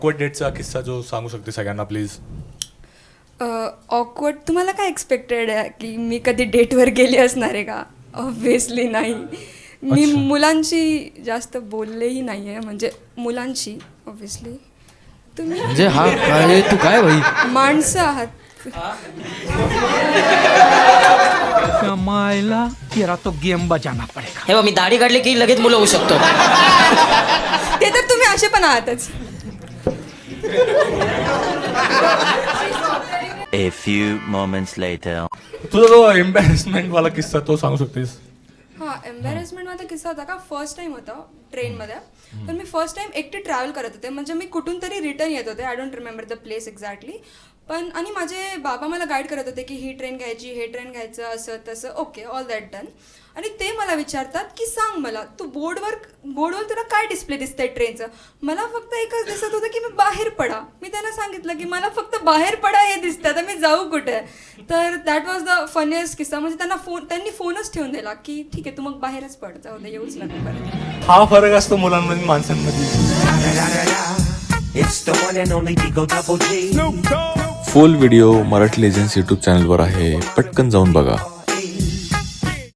Awkward डेटचा किस्सा जो सांगू शकते सगळ्यांना प्लीज. ऑकवर्ड तुम्हाला काय एक्सपेक्टेड आहे की मी कधी डेटवर गेली असणार आहे का? ऑब्व्हियसली नाही. मी अच्छा. मुलांशी जास्त बोललेही नाही आहे, म्हणजे मुलांशी ऑब्व्हियसली. तुम्ही म्हणजे हा काय तू काय भाई माणसं आहात. मायला तेरा तो गेम बजाना पडेगा. हे बघ, मी दाढी काढली की लगेच मुलं होऊ शकतो. ते तर तुम्ही असे पण आहातच. A few moments later. तुझा जो एम्बॅरेसमेंट वाला किस्सा तो सांगू शकतेस. हां, एम्बॅरेसमेंट माझा किस्सा होता का, फर्स्ट टाइम होता ट्रेनमध्ये. तर मी फर्स्ट टाइम एकटी ट्रॅव्हल करत होते, म्हणजे मी कुठून तरी रिटर्न येत होते. I don't remember the place exactly. पण आणि माझे बाबा मला गाईड करत होते की ही ट्रेन घ्यायची, हे ट्रेन घ्यायचं, असं तसं. Okay, all that done. आणि ते मला विचारतात की सांग मला, तू बोर्डवर तुला काय डिस्प्ले दिसतंय ट्रेनचं. मला फक्त एकच दिसत होतं की मी बाहेर पडा. मी त्यांना सांगितलं की मला फक्त बाहेर पडा हे दिसतं, तर मी जाऊ कुठे. तर दॅट वॉज द फनिएस्ट किस्सा. म्हणजे त्यांनी फोनच ठेवून दिला की ठीक आहे, तू मग बाहेरच पड, जाऊ दे, येऊच नको परत. हा फरक असतो मुलांमध्ये माणसांमध्ये. फुल व्हिडिओ मराठी लेजन्स यूट्यूब चॅनलवर आहे, पटकन जाऊन बघा.